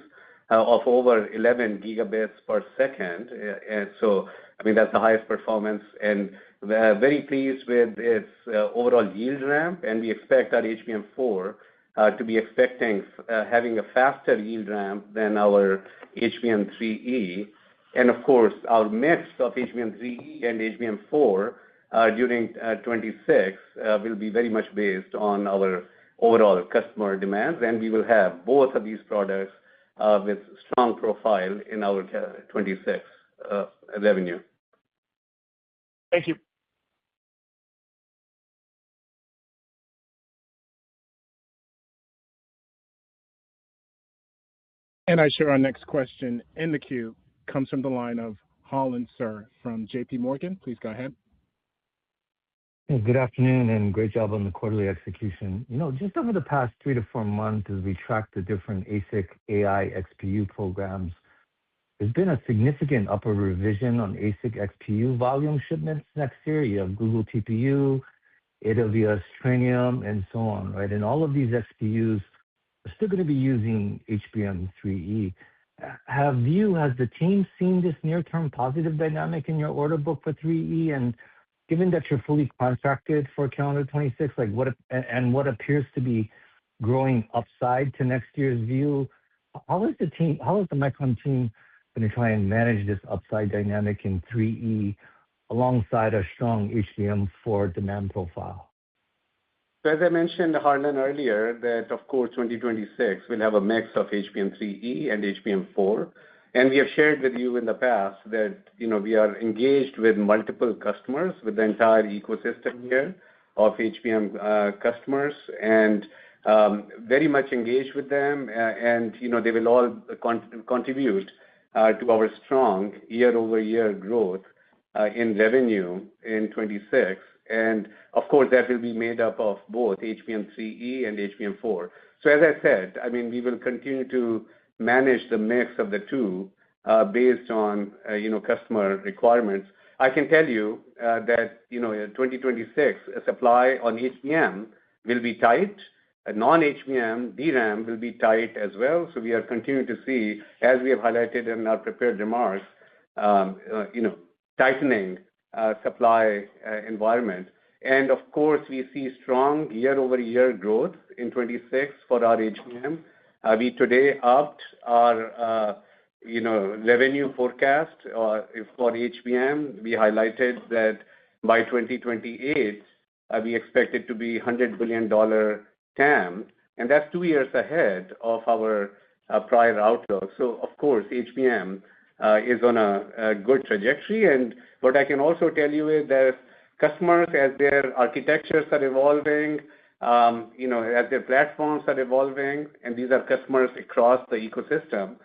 of over 11 gigabits per second. And so, that's the highest performance, and very pleased with its overall yield ramp. And we expect our HBM4 to be having a faster yield ramp than our HBM3E. And of course, our mix of HBM3E and HBM4 during 26 will be very much based on our overall customer demands, and we will have both of these products with strong profile in our 26 revenue. Thank you. And I share our next question in the queue comes from the line of Harlan Sur from JP Morgan. Please go ahead. Hey, good afternoon, and great job on the quarterly execution. Just over the past 3 to 4 months, as we track the different ASIC AI XPU programs, there's been a significant upward revision on ASIC XPU volume shipments next year. You have Google TPU, AWS Trainium, and so on, right? And all of these XPUs are still going to be using HBM3E. Has the team seen this near-term positive dynamic in your order book for 3E? And given that you're fully contracted for calendar 26, what appears to be growing upside to next year's view, how is the Micron team going to try and manage this upside dynamic in 3E alongside a strong HBM4 demand profile? So as I mentioned, Harlan, earlier, that of course 2026 will have a mix of HBM3E and HBM4. And we have shared with you in the past that we are engaged with multiple customers, with the entire ecosystem here of HBM customers, and very much engaged with them. And they will all contribute to our strong year-over-year growth in revenue in 26. And of course, that will be made up of both HBM3E and HBM4. So as I said, we will continue to manage the mix of the two based on customer requirements. I can tell you that 2026 supply on HBM will be tight, non-HBM DRAM will be tight as well. So we are continuing to see, as we have highlighted in our prepared remarks, tightening supply environment. And of course, we see strong year-over-year growth in 26 for our HBM. We today upped our revenue forecast for HBM. We highlighted that by 2028, we expect it to be $100 billion TAM, and that's 2 years ahead of our prior outlook. So of course, HBM is on a good trajectory. And what I can also tell you is that customers, as their architectures are evolving, as their platforms are evolving, and these are customers across the ecosystem,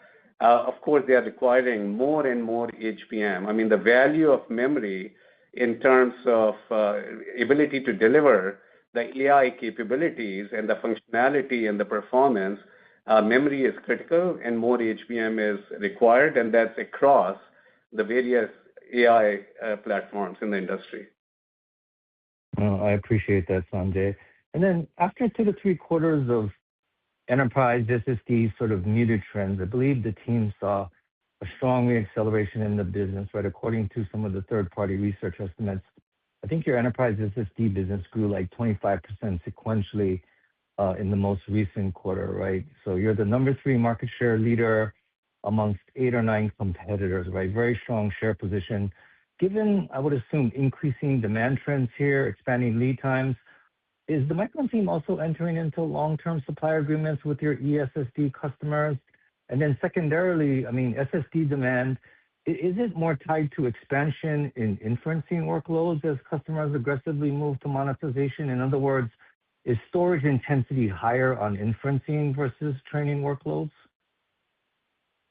of course, they are requiring more and more HBM. I mean, the value of memory in terms of ability to deliver the AI capabilities and the functionality and the performance, memory is critical and more HBM is required, and that's across the various AI platforms in the industry. I appreciate that, Sanjay. And then after 2 to 3 quarters of enterprise SSD sort of muted trends, I believe the team saw a strong reacceleration in the business, right? According to some of the third-party research estimates, I think your enterprise SSD business grew like 25% sequentially in the most recent quarter, right? So you're the number 3 market share leader amongst 8 or 9 competitors, right? Very strong share position. Given, I would assume, increasing demand trends here, expanding lead times, is the Micron team also entering into long-term supply agreements with your eSSD customers? And then secondarily, I mean, SSD demand, is it more tied to expansion in inferencing workloads as customers aggressively move to monetization? In other words, is storage intensity higher on inferencing versus training workloads?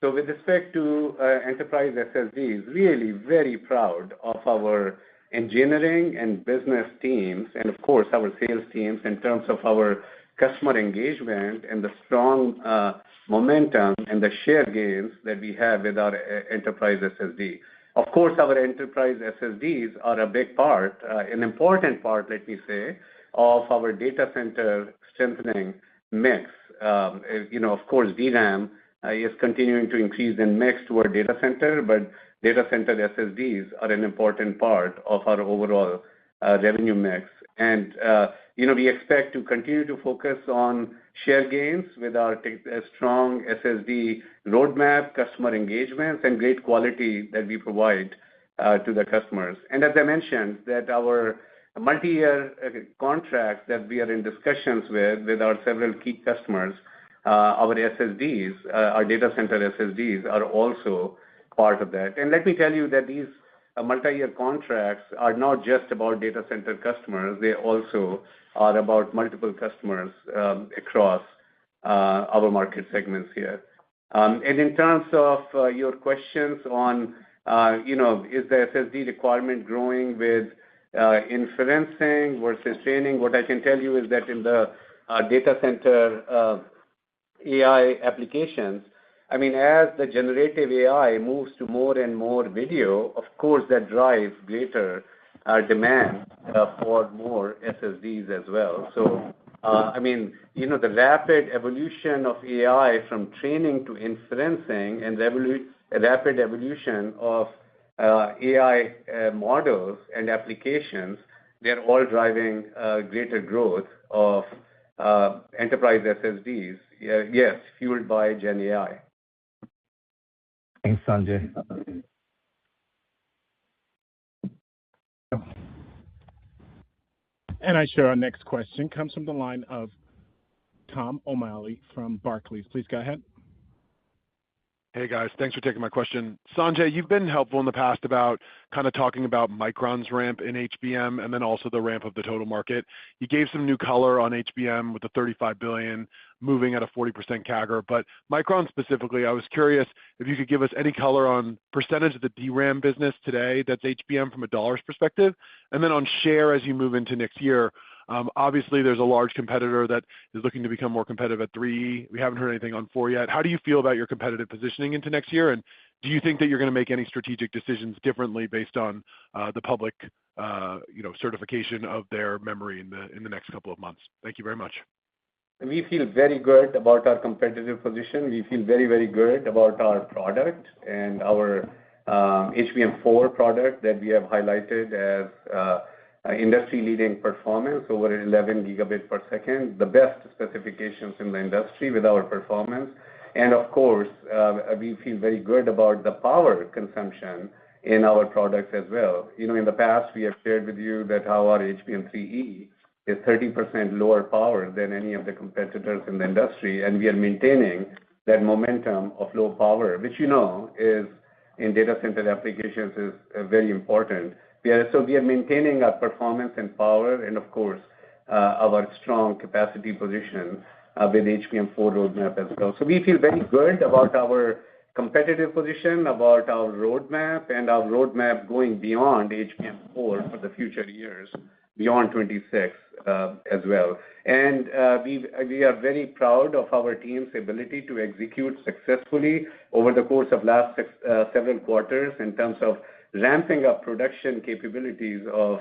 So with respect to enterprise SSDs, really very proud of our engineering and business teams, and of course, our sales teams in terms of our customer engagement and the strong momentum and the share gains that we have with our enterprise SSD. Of course, our enterprise SSDs are a big part, an important part, let me say, of our data center strengthening mix. Of course, DRAM is continuing to increase in mix toward data center, but data center SSDs are an important part of our overall revenue mix. And we expect to continue to focus on share gains with our strong SSD roadmap, customer engagements, and great quality that we provide to the customers. And as I mentioned, that our multi-year contracts that we are in discussions with our several key customers, our SSDs, our data center SSDs are also part of that. And let me tell you that these multi-year contracts are not just about data center customers. They also are about multiple customers across our market segments here. And in terms of your questions on, is the SSD requirement growing with inferencing versus training, what I can tell you is that in the data center AI applications, I mean, as the generative AI moves to more and more video, of course, that drives greater demand for more SSDs as well. So, I mean, the rapid evolution of AI from training to inferencing and rapid evolution of AI models and applications, they're all driving greater growth of enterprise SSDs, yes, fueled by Gen AI. Thanks, Sanjay. And I share our next question comes from the line of Tom O'Malley from Barclays. Please go ahead. Hey, guys. Thanks for taking my question. Sanjay, you've been helpful in the past about kind of talking about Micron's ramp in HBM and then also the ramp of the total market. You gave some new color on HBM with the $35 billion moving at a 40% CAGR. But Micron specifically, I was curious if you could give us any color on percentage of the DRAM business today that's HBM from a dollars perspective, and then on share as you move into next year. Obviously, there's a large competitor that is looking to become more competitive at 3E. We haven't heard anything on 4 yet. How do you feel about your competitive positioning into next year? And do you think that you're going to make any strategic decisions differently based on the public certification of their memory in the next couple of months? Thank you very much. We feel very good about our competitive position. We feel very, very good about our product and our HBM4 product that we have highlighted as industry-leading performance over 11 gigabit per second, the best specifications in the industry with our performance. And of course, we feel very good about the power consumption in our products as well. In the past, we have shared with you that how our HBM3E is 30% lower power than any of the competitors in the industry, and we are maintaining that momentum of low power, which is in data center applications is very important. So we are maintaining our performance and power, and of course, our strong capacity position with HBM4 roadmap as well. So we feel very good about our competitive position, about our roadmap, and our roadmap going beyond HBM4 for the future years, beyond 26 as well. And we are very proud of our team's ability to execute successfully over the course of last several quarters in terms of ramping up production capabilities of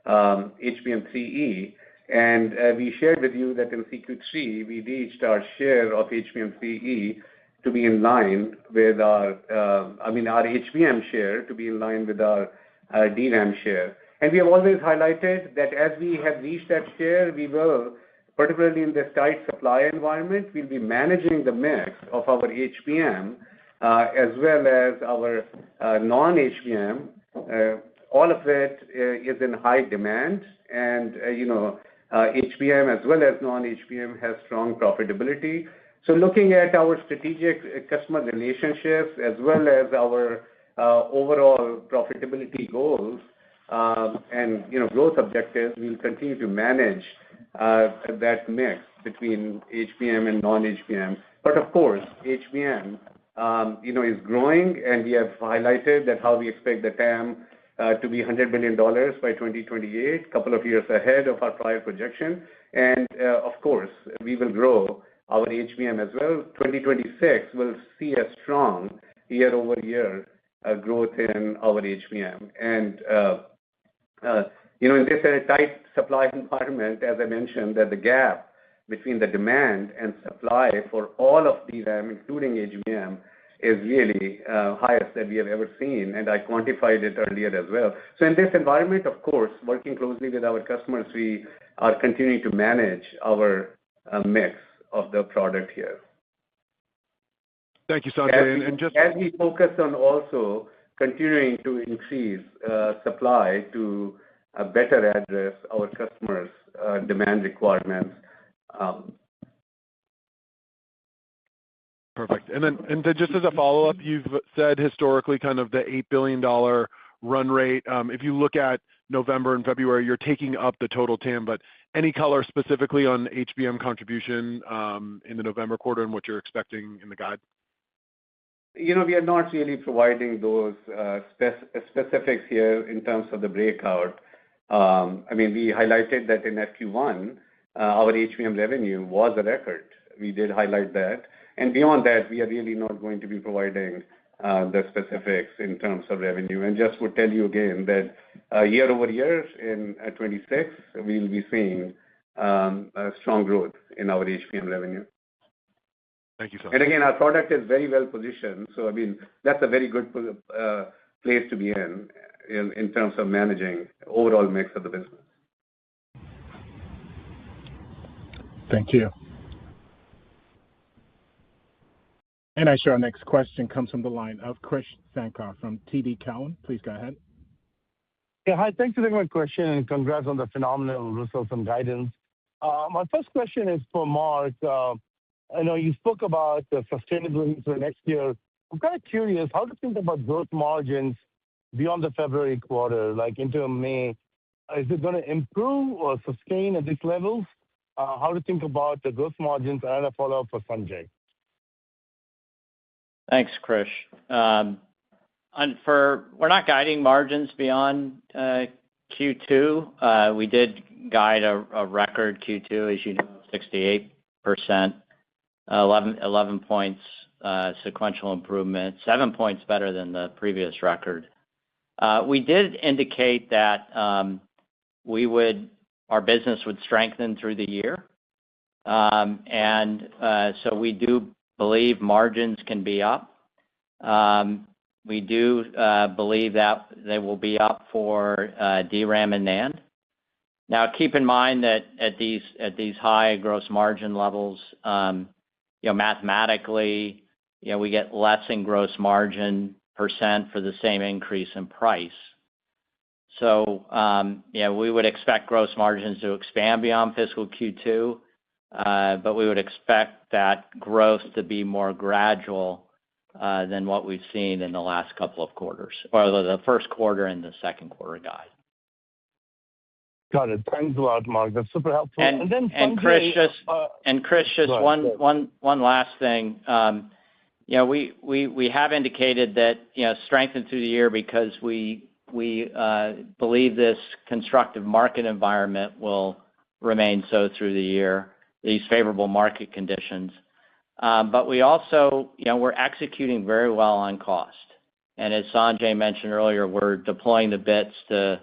HBM3E. And we shared with you that in CQ3, we reached our share of HBM3E to be in line with our HBM share to be in line with our DRAM share. And we have always highlighted that as we have reached that share, we will, particularly in this tight supply environment, we'll be managing the mix of our HBM as well as our non-HBM. All of it is in high demand, and HBM as well as non-HBM has strong profitability. So looking at our strategic customer relationships as well as our overall profitability goals and growth objectives, we'll continue to manage that mix between HBM and non-HBM. But of course, HBM is growing, and we have highlighted that how we expect the TAM to be $100 billion by 2028, a couple of years ahead of our prior projection. And of course, we will grow our HBM as well. 2026 will see a strong year-over-year growth in our HBM. And in this tight supply environment, as I mentioned, that the gap between the demand and supply for all of DRAM, including HBM, is really highest that we have ever seen, and I quantified it earlier as well. So in this environment, of course, working closely with our customers, we are continuing to manage our mix of the product here. Thank you, Sanjay. As we focus on also continuing to increase supply to better address our customers' demand requirements. Perfect. And then just as a follow-up, you've said historically kind of the $8 billion run rate. If you look at November and February, you're taking up the total TAM, but any color specifically on HBM contribution in the November quarter and what you're expecting in the guide? We are not really providing those specifics here in terms of the breakout. We highlighted that in FQ1, our HBM revenue was a record. We did highlight that. And beyond that, we are really not going to be providing the specifics in terms of revenue. And just would tell you again that year over year in 26, we'll be seeing strong growth in our HBM revenue. Thank you, sir. And again, our product is very well positioned. So, that's a very good place to be in terms of managing overall mix of the business. Thank you. And our next question comes from the line of Krish Sankar from TD Cowen. Please go ahead. Yeah, hi. Thanks for taking my question, and congrats on the phenomenal results and guidance. My first question is for Mark. I know you spoke about the sustainability for next year. I'm kind of curious how to think about growth margins beyond the February quarter, like into May. Is it going to improve or sustain at these levels? How to think about the growth margins? And a follow-up for Sanjay. Thanks, Krish. We're not guiding margins beyond Q2. We did guide a record Q2, as you know, 68%, 11 points sequential improvement, 7 points better than the previous record. We did indicate that our business would strengthen through the year. So we do believe margins can be up. We do believe that they will be up for DRAM and NAND. Now, keep in mind that at these high gross margin levels, mathematically, we get less in gross margin percent for the same increase in price. So, we would expect gross margins to expand beyond fiscal Q2, but we would expect that growth to be more gradual than what we've seen in the last couple of quarters, or the first quarter and the second quarter guide. Got it. Thanks a lot, Mark. That's super helpful. And then Chris, just one last thing. We have indicated that strengthen through the year because we believe this constructive market environment will remain so through the year, these favorable market conditions. But we also, we're executing very well on cost. And as Sanjay mentioned earlier, we're deploying the bits to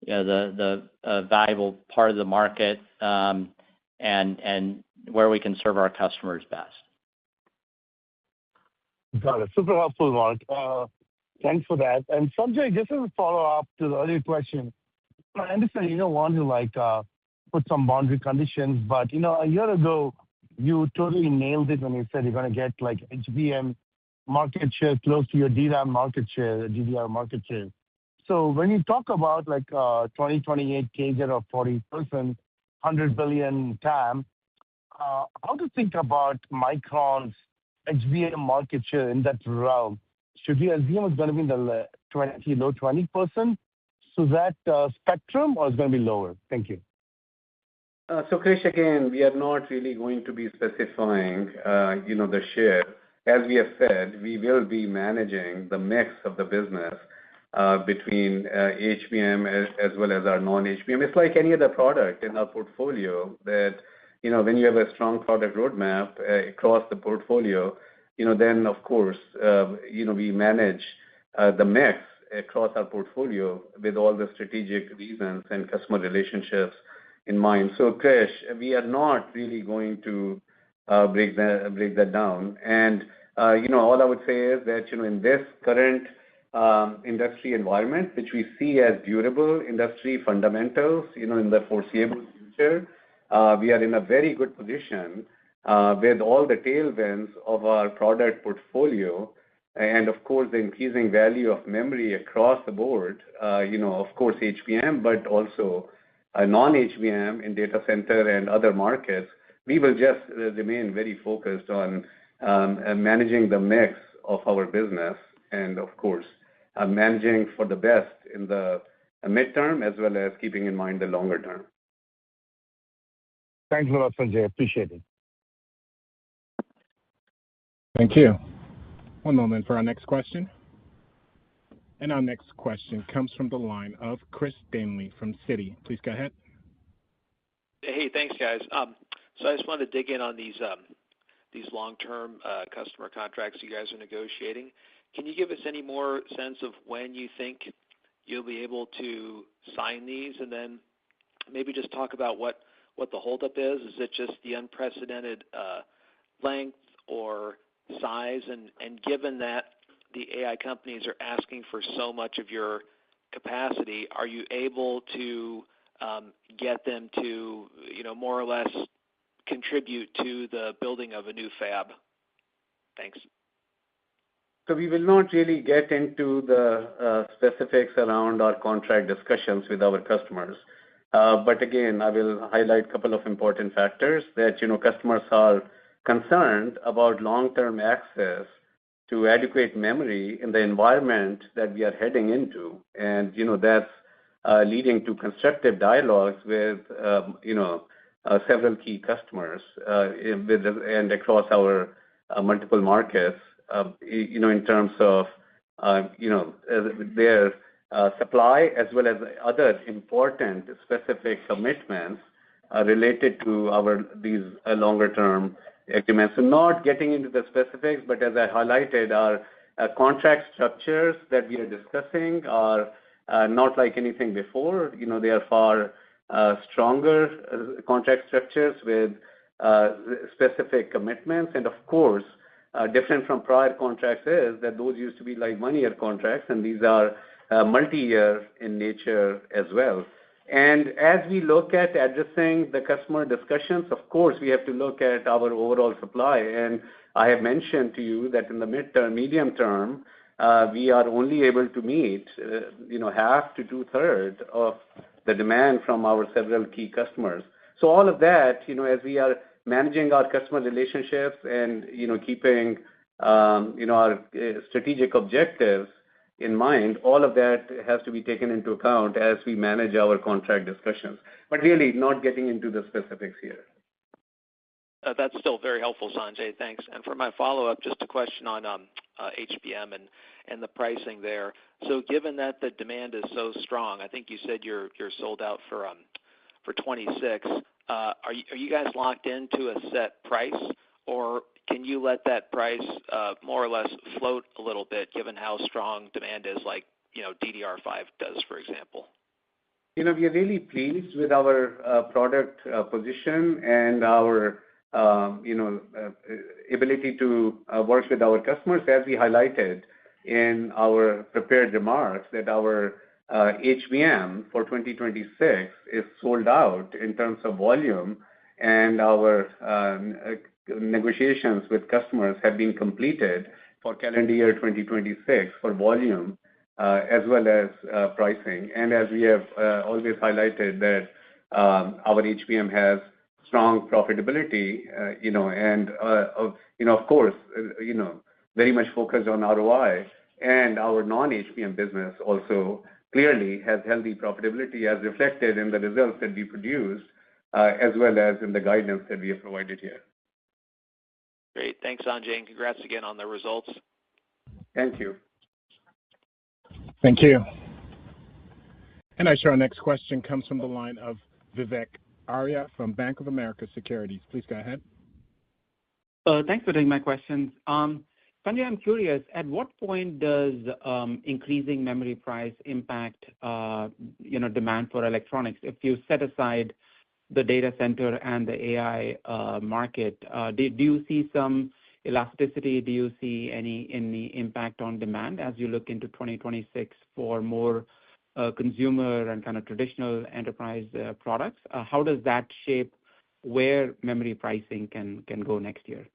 the valuable part of the market and where we can serve our customers best. Got it. Super helpful, Mark. Thanks for that. And Sanjay, just as a follow-up to the earlier question, I understand you don't want to put some boundary conditions, but a year ago you totally nailed it when you said you're going to get HBM market share close to your DRAM market share, DDR market share. So when you talk about 2028 CAGR of 40%, $100 billion TAM, how to think about Micron's HBM market share in that realm? Should we assume it's going to be in the low 20%? So that spectrum, or it's going to be lower? Thank you. So Krish, again, we are not really going to be specifying, the share. As we have said, we will be managing the mix of the business between HBM as well as our non-HBM. It's like any other product in our portfolio that, when you have a strong product roadmap across the portfolio, then of course, we manage the mix across our portfolio with all the strategic reasons and customer relationships in mind. So Krish, we are not really going to break that down. And, all I would say is that, in this current industry environment, which we see as durable industry fundamentals, in the foreseeable future, we are in a very good position with all the tailwinds of our product portfolio and, of course, the increasing value of memory across the board, of course, HBM, but also non-HBM in data center and other markets. We will just remain very focused on managing the mix of our business and, of course, managing for the best in the midterm as well as keeping in mind the longer term. Thanks a lot, Sanjay. Appreciate it. Thank you. One moment for our next question. And our next question comes from the line of Chris Danely from Citi. Please go ahead. Hey, thanks, guys. So I just wanted to dig in on these long-term customer contracts you guys are negotiating. Can you give us any more sense of when you think you'll be able to sign these, and then maybe just talk about what the holdup is? Is it just the unprecedented length or size? And given that the AI companies are asking for so much of your capacity, are you able to get them to, more or less contribute to the building of a new fab? Thanks. So we will not really get into the specifics around our contract discussions with our customers. But again, I will highlight a couple of important factors that, customers are concerned about long-term access to adequate memory in the environment that we are heading into. And, that's leading to constructive dialogues with, several key customers and across our multiple markets, in terms of, their supply as well as other important specific commitments related to these longer-term agreements. So not getting into the specifics, but as I highlighted, our contract structures that we are discussing are not like anything before. They are far stronger contract structures with specific commitments. And of course, different from prior contracts is that those used to be like one-year contracts, and these are multi-year in nature as well. And as we look at addressing the customer discussions, of course, we have to look at our overall supply. And I have mentioned to you that in the midterm, medium term, we are only able to meet, half to two-thirds of the demand from our several key customers. So all of that, as we are managing our customer relationships and, keeping, our strategic objectives in mind, all of that has to be taken into account as we manage our contract discussions. But really, not getting into the specifics here. That's still very helpful, Sanjay. Thanks. And for my follow-up, just a question on HBM and the pricing there. So given that the demand is so strong, I think you said you're sold out for 26. Are you guys locked into a set price, or can you let that price more or less float a little bit, given how strong demand is, like DDR5 does, for example? We are really pleased with our product position and our ability to work with our customers, as we highlighted in our prepared remarks, that our HBM for 2026 is sold out in terms of volume, and our negotiations with customers have been completed for calendar year 2026 for volume as well as pricing. And as we have always highlighted that our HBM has strong profitability, and of course, very much focused on ROI, and our non-HBM business also clearly has healthy profitability as reflected in the results that we produced, as well as in the guidance that we have provided here. Great. Thanks, Sanjay, and congrats again on the results. Thank you. Thank you. And I show our next question comes from the line of Vivek Arya from Bank of America Securities. Please go ahead. Thanks for taking my questions. Sanjay, I'm curious, at what point does increasing memory price impact demand for electronics? If you set aside the data center and the AI market, do you see some elasticity? Do you see any impact on demand as you look into 2026 for more consumer and kind of traditional enterprise products? How does that shape where memory pricing can go next year?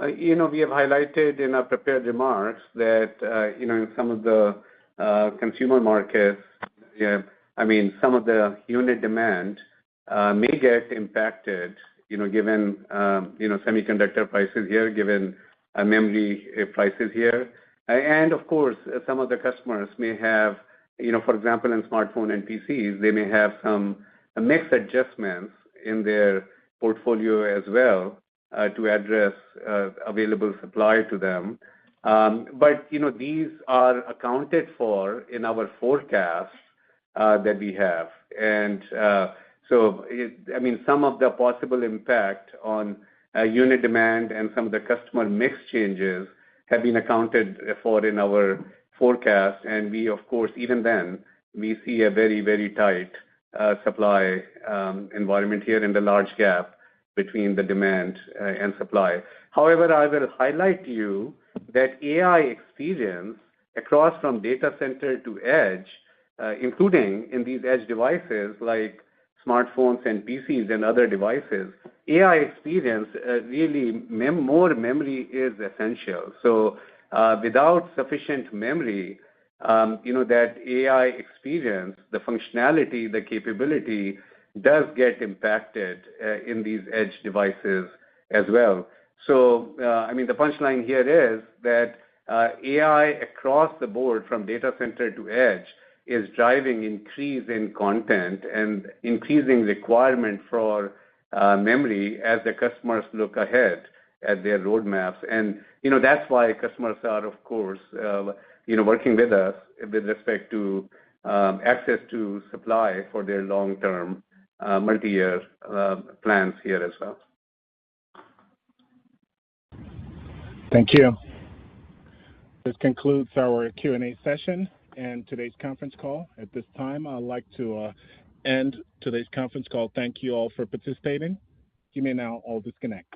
We have highlighted in our prepared remarks that, in some of the consumer markets, some of the unit demand may get impacted, given, semiconductor prices here, given memory prices here. And of course, some of the customers may have, for example, in smartphone and PCs, they may have some mixed adjustments in their portfolio as well to address available supply to them. But, these are accounted for in our forecast that we have. And some of the possible impact on unit demand and some of the customer mix changes have been accounted for in our forecast. And we, of course, even then, we see a very, very tight supply environment here in the large gap between the demand and supply. However, I will highlight to you that AI experience across from data center to edge, including in these edge devices like smartphones and PCs and other devices, AI experience, really more memory is essential. So without sufficient memory, that AI experience, the functionality, the capability does get impacted in these edge devices as well. So, the punchline here is that AI across the board from data center to edge is driving increase in content and increasing requirement for memory as the customers look ahead at their roadmaps. And, that's why customers are, of course, working with us with respect to access to supply for their long-term multi-year plans here as well. Thank you. This concludes our Q&A session and today's conference call. At this time, I'd like to end today's conference call. Thank you all for participating. You may now all disconnect.